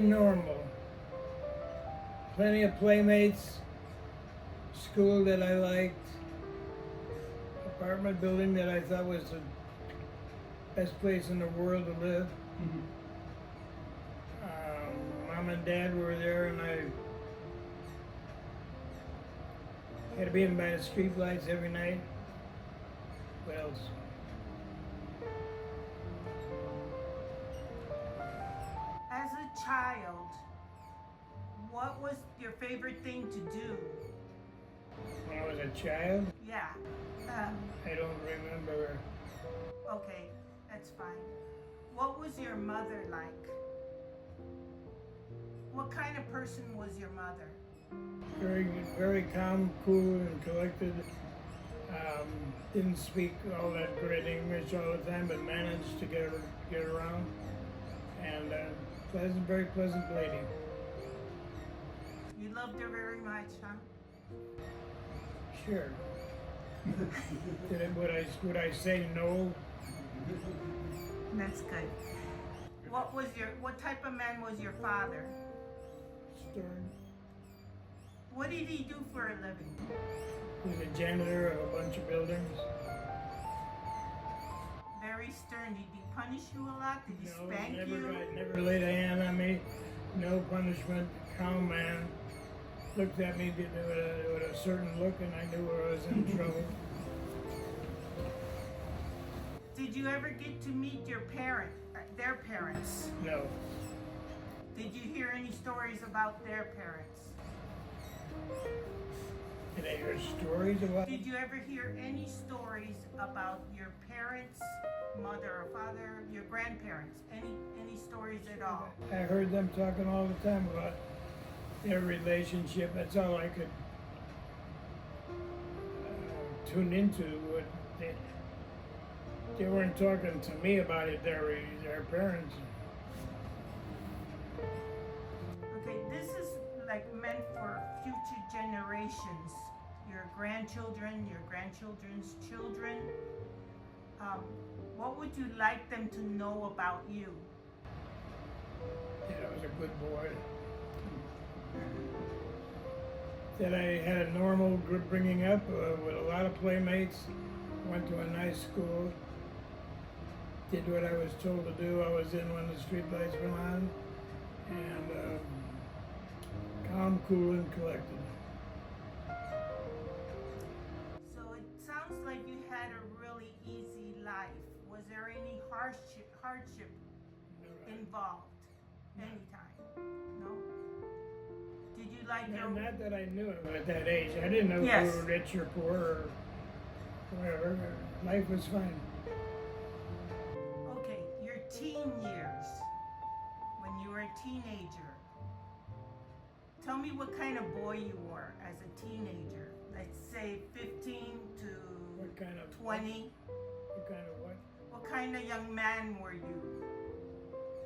normal. Plenty of playmates, school that I liked, apartment building that I thought was the best place in the world to live. Mhm. Mom and Dad were there, and I had to be in by the street lights every night. What else? As a child, what was your favorite thing to do? When I was a child, Yeah. I don't remember. Okay, that's fine. What was your mother like? What kind of person was your mother? Very, very calm, cool, and collected. Didn't speak all that great English all the time, but managed to get around. And very pleasant lady. You loved her very much, huh? Sure. Would I say no? That's good. What type of man was your father? Stern. What did he do for a living? He was a janitor of a bunch of buildings. Very stern. Did he punish you a lot? Did he spank you? Never laid a hand on me. No punishment. Calm man. Looked at me with a certain look, and I knew I was in trouble. Did you ever get to meet their parents? No. Did you hear any stories about their parents? Did I hear stories about? Did you ever hear any stories about your parents, mother or father, your grandparents? Any stories at all? I heard them talking all the time about their relationship. That's all I could tune into. They weren't talking to me about it. Their parents. Okay, this is like meant for future generations. Your grandchildren, your grandchildren's children. What would you like them to know about you? That I was a good boy. That I had a normal good bringing up with a lot of playmates. Went to a nice school. Did what I was told to do. I was in when the street lights went on. And calm, cool, and collected. So it sounds like you had a really easy life. Was there any hardship involved anytime? No? Did you like your... Not that I knew it at that age. I didn't know Yes. if we were rich or poor or whatever. Life was fine. Okay, your teen years, when you were a teenager. Tell me what kind of boy you were as a teenager. Let's say 15 to What kind of 20. What kind of what? What kind of young man were you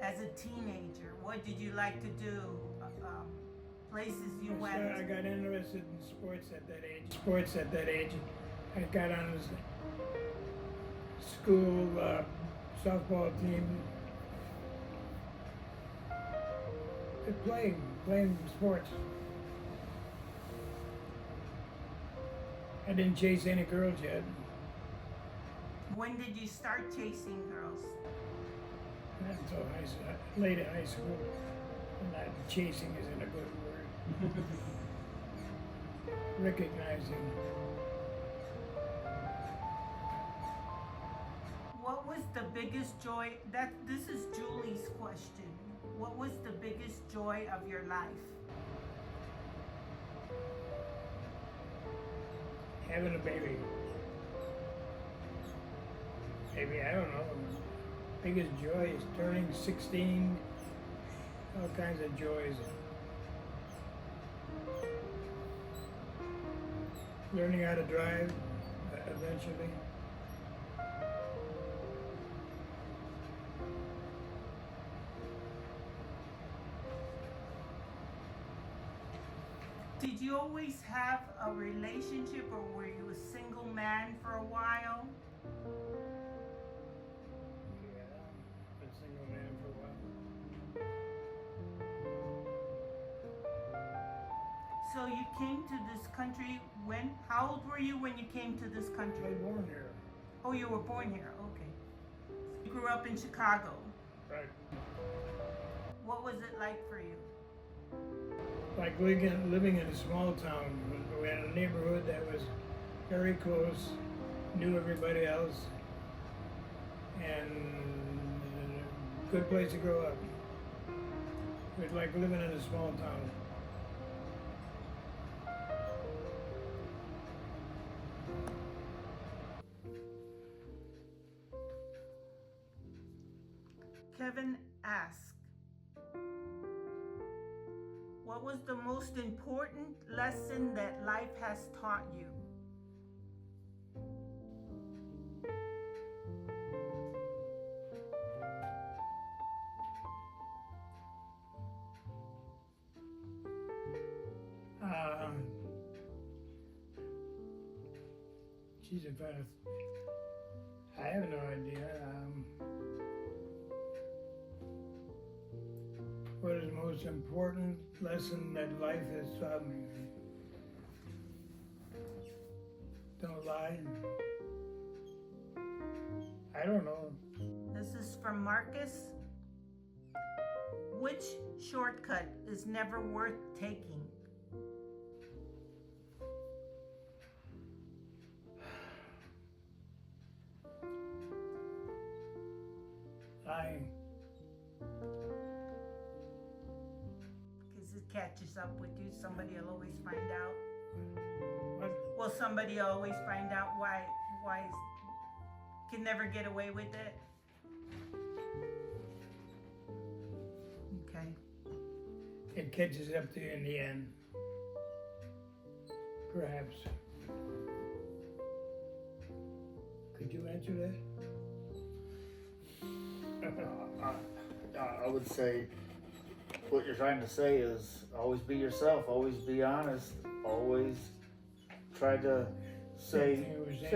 as a teenager? What did you like to do? Places you went? I got interested in sports at that age. I got on the school softball team. Playing sports. I didn't chase any girls yet. When did you start chasing girls? Not until late in high school. Not chasing isn't a good word. Recognizing. What was the biggest joy? This is Julie's question. What was the biggest joy of your life? Having a baby. Maybe, I don't know. Biggest joy is turning 16. All kinds of joys. Learning how to drive eventually. Did you always have a relationship, or were you a single man for a while? Yeah, been a single man for a while. So you came to this country when? How old were you when you came to this I country? was born here. Oh, you were born here. Okay. You grew up in Chicago. Right. What was it like for you? Like living in a small town. We had a neighborhood that was very close, knew everybody else, and a good place to grow up. It was like living in a small town. Kevin asked, what was the most important lesson that life has taught you? Geez, I have no idea. What is the most important lesson that life has taught me? Don't lie. I don't know. This is from Marcus. Which shortcut is never worth taking? Lying. Because it catches up with you. Somebody will always find out. What? Will somebody always find out why can never get away with it? Okay. It catches up to you in the end. Perhaps. Could you answer that? I would say what you're trying to say is always be yourself, always be honest, always try to say Yeah.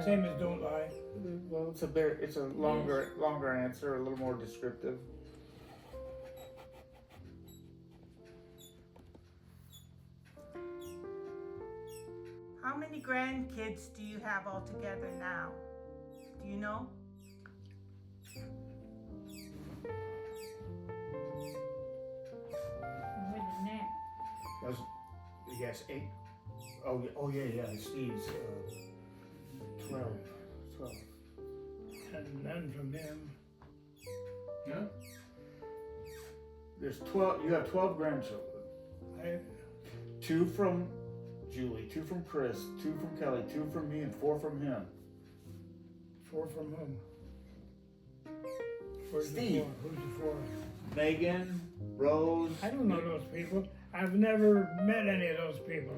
Same as don't lie. Well, it's a longer answer, a little more descriptive. How many grandkids do you have altogether now? Do you know? More than that. Yes, 8. Oh yeah, Steve's 12. And none from him. Yeah. There's 12. You have 12 grandchildren. I 2 from Julie, 2 from Chris, 2 from Kelly, 2 from me, and 4 from him. 4 from whom? Where's Steve. The 4? Who's the 4? Megan, Rose. I don't know those people. I've never met any of those people.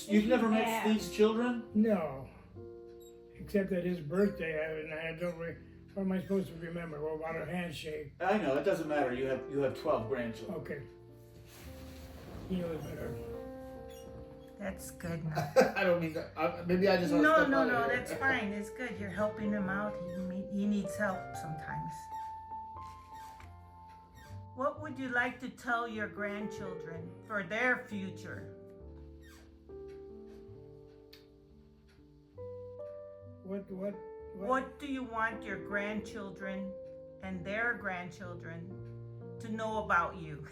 You've never met Yeah. Steve's children? No. Except at his birthday, I don't. What am I supposed to remember? Well, about a handshake. I know, it doesn't matter. You have 12 grandchildren. Okay. He knows better. That's good. I don't mean that. Maybe I just. No, that's fine. It's good. You're helping him out. He needs help sometimes. What would you like to tell your grandchildren for their future? What do you want your grandchildren and their grandchildren to know about you?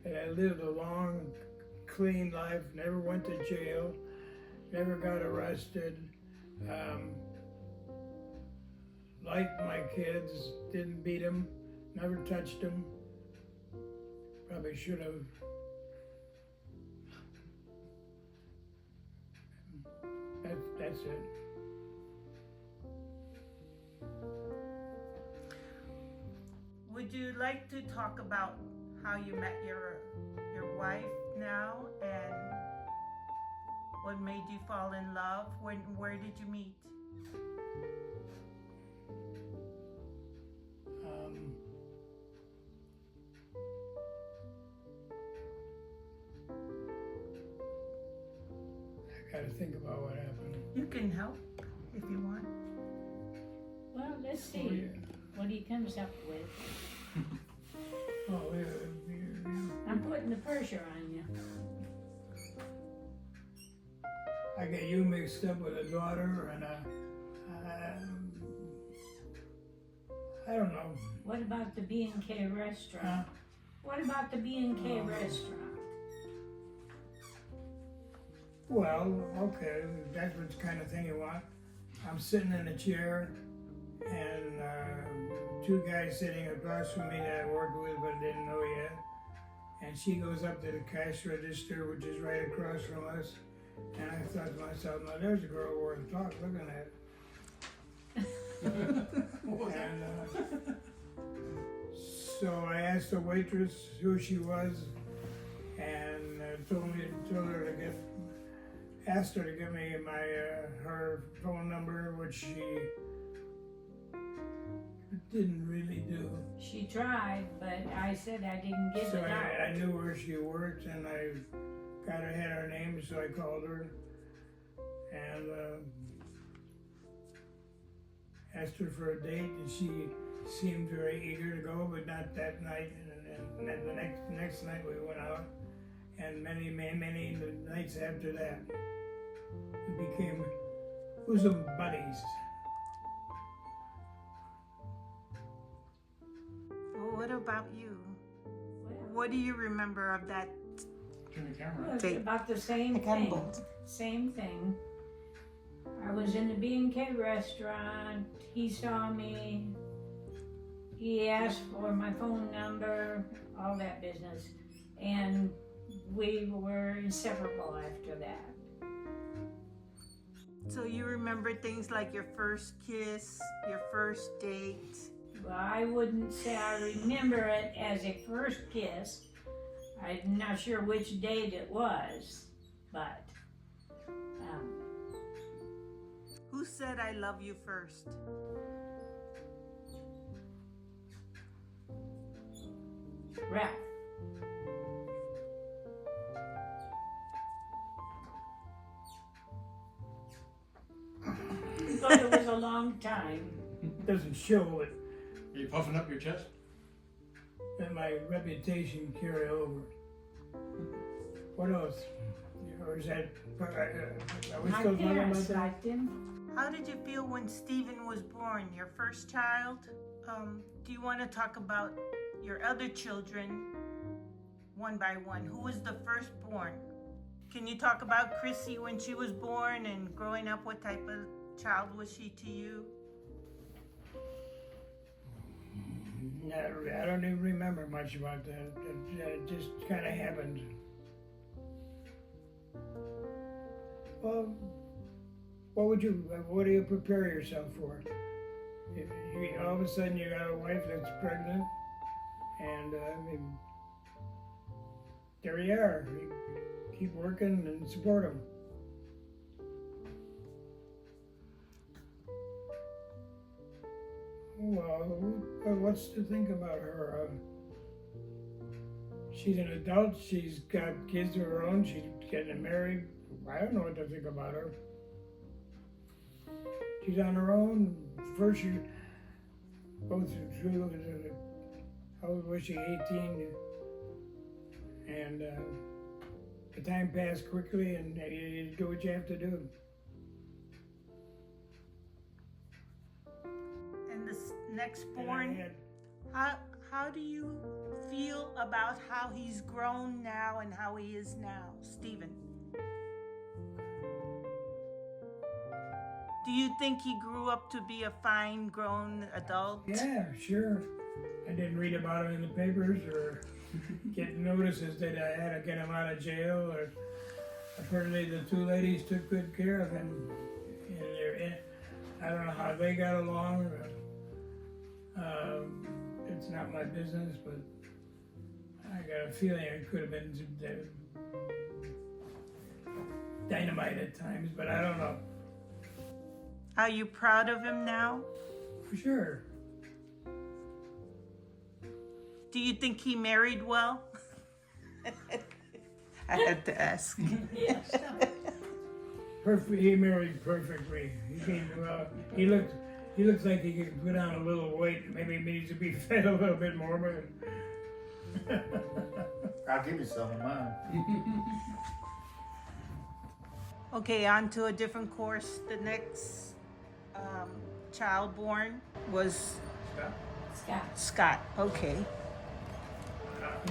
And I lived a long, clean life, never went to jail, never got arrested, liked my kids, didn't beat them, never touched them. Probably should have. That's it. Would you like to talk about how you met your wife now and what made you fall in love? Where did you meet? I gotta think about what happened. You can help if you want. Well, let's see Oh, yeah. what he comes up with. Oh, yeah. I'm putting the pressure on you. I get you mixed up with a daughter and I don't know. What about the B&K restaurant? Huh? What about the B&K restaurant? Well, okay, that's what kind of thing you want. I'm sitting in a chair and two guys sitting across from me that I worked with but didn't know yet. And she goes up to the cash register, which is right across from us. And I thought to myself, now there's a girl worth looking at. And so I asked the waitress who she was, and asked her to give me her phone number, which she didn't really do. She tried, but I said I didn't give So it out. I knew where she worked, and I had her name, so I called her and asked her for a date, and she seemed very eager to go, but not that night. And then the next night we went out, and many nights after that, we became bosom buddies. Well, what about you? Well, What do you remember of that? Turn the camera. Well, it's Date. about the same I got 'em thing. both. Same thing. I was in the B&K restaurant. He saw me. He asked for my phone number, all that business. And we were inseparable after that. So you remember things like your first kiss, your first date? Well, I wouldn't say I remember it as a first kiss. I'm not sure which date it was, but Who said I love you first? Ralph. But it was a long time. Doesn't show it, Are you puffing up your chest? that my reputation carry over. What else? Or is that, are we My still talking about parents that? liked him. How did you feel when Stephen was born, your first child? Do you want to talk about your other children one by one? Who was the firstborn? Can you talk about Chrissy when she was born and growing up? What type of child was she to you? I don't even remember much about that. It just kind of happened. Well, what do you prepare yourself for? All of a sudden you got a wife that's pregnant, and there you are. You keep working and support them. Well, what's to think about her? She's an adult, she's got kids of her own, she's getting married. I don't know what to think about her. She's on her own. First she goes through, how old was she, 18? And the time passed quickly, and you do what you have to do. And this next And I born, had- how do you feel about how he's grown now and how he is now, Stephen? Do you think he grew up to be a fine grown adult? Yeah, sure. I didn't read about him in the papers or get notices that I had to get him out of jail. Or apparently the two ladies took good care of him. And I don't know how they got along. It's not my business, but I got a feeling it could have been dynamite at times, but I don't know. Are you proud of him now? For sure. Do you think he married well? I had to ask. Yes. He married perfectly. He looks like he could put on a little weight. Maybe he needs to be fed a little bit more, but I'll give you some of mine. Okay, on to a different course. The next child born was Scott. Scott. Okay.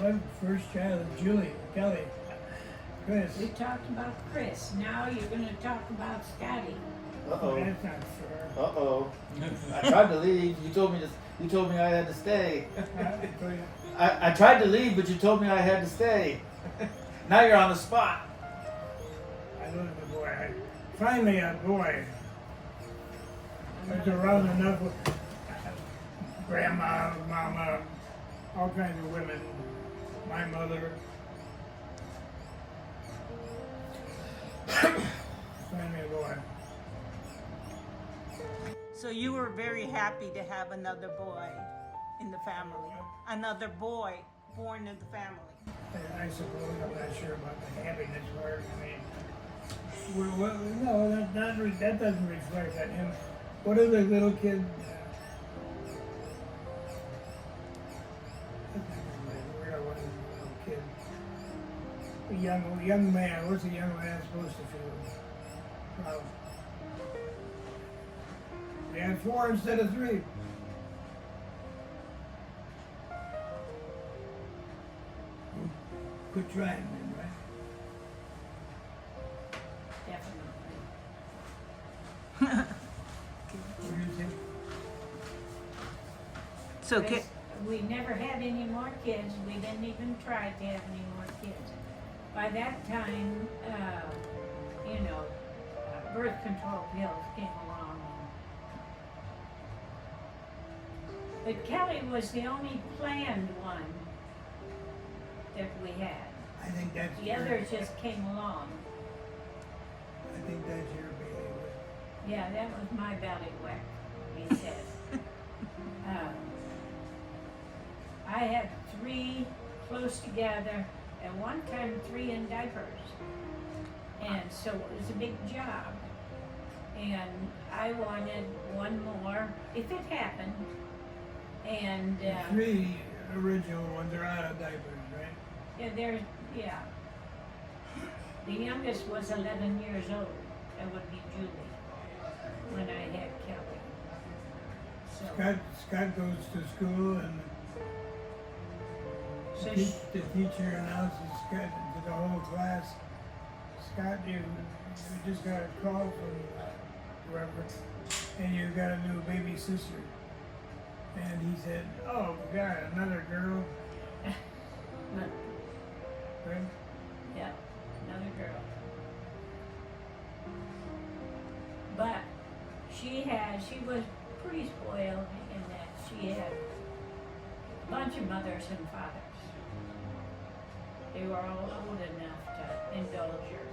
Well, first child is Julie, Kelly, Chris. We talked about Chris. Now you're going to talk about Scotty. Uh-oh. That's not fair. Uh-oh. I tried to leave. You told me I had to stay. I tried to leave, but you told me I had to stay. Now you're on the spot. I love the boy. Finally a boy. I was around enough with grandma, mama, all kinds of women. My mother. Finally a boy. So you were very happy to have another boy in the family. Another boy born in the family. I suppose I'm not sure about the happiness part. I mean, no, that doesn't reflect on him. What other little kid? We're not one little kid. A young man. What's a young man supposed to feel? Proud. We had 4 instead of 3. Good trying, man, right? Definitely. What do you think? So Chris, we never had any more kids. We didn't even try to have any more kids. By that time, birth control pills came along. But Kelly was the only planned one that we had. I think that's The others just came along. I think that's your behavior. Yeah, that was my belly whack, he said. I had 3 close together, at one time 3 in diapers. And so it was a big job. And I wanted one more, if it happened. And The 3 original ones are out of diapers, right? yeah. The youngest was 11 years old. That would be Julie when I had Kelly. So, Scott goes to school and so the teacher announces Scott to the whole class, Scott, you just got a call from whoever, and you got a new baby sister. And he said, oh God, another girl. Right? yeah, another girl. But she was pretty spoiled in that she had a bunch of mothers and fathers. They were all old enough to indulge her.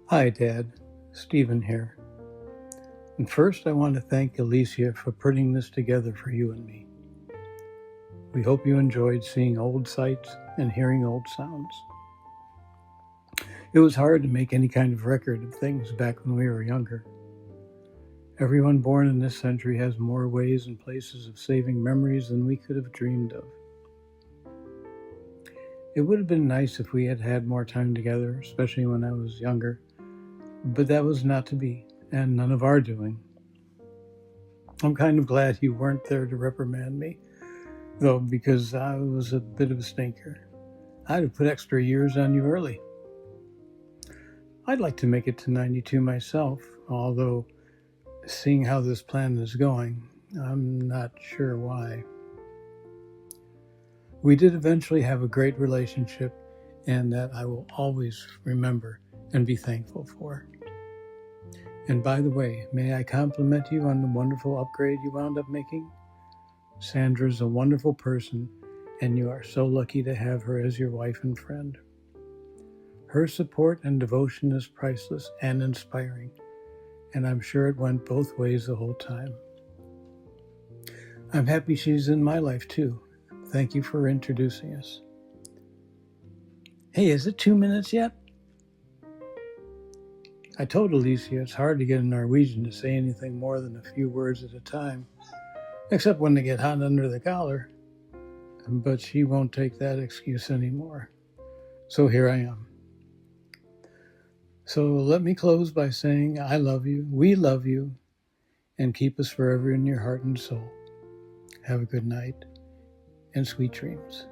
Hi, Dad. Stephen here. And first, I want to thank Alicia for putting this together for you and me. We hope you enjoyed seeing old sights and hearing old sounds. It was hard to make any kind of record of things back when we were younger. Everyone born in this century has more ways and places of saving memories than we could have dreamed of. It would have been nice if we had had more time together, especially when I was younger, but that was not to be, and none of our doing. I'm kind of glad you weren't there to reprimand me, though, because I was a bit of a stinker. I'd have put extra years on you early. I'd like to make it to 92 myself, although seeing how this plan is going, I'm not sure why. We did eventually have a great relationship, and that I will always remember and be thankful for. And by the way, may I compliment you on the wonderful upgrade you wound up making? Sandra's a wonderful person, and you are so lucky to have her as your wife and friend. Her support and devotion is priceless and inspiring, and I'm sure it went both ways the whole time. I'm happy she's in my life too. Thank you for introducing us. Hey, is it 2 minutes yet? I told Alicia it's hard to get a Norwegian to say anything more than a few words at a time, except when they get hot under the collar. But she won't take that excuse anymore. So here I am. So let me close by saying I love you, we love you, and keep us forever in your heart and soul. Have a good night and sweet dreams.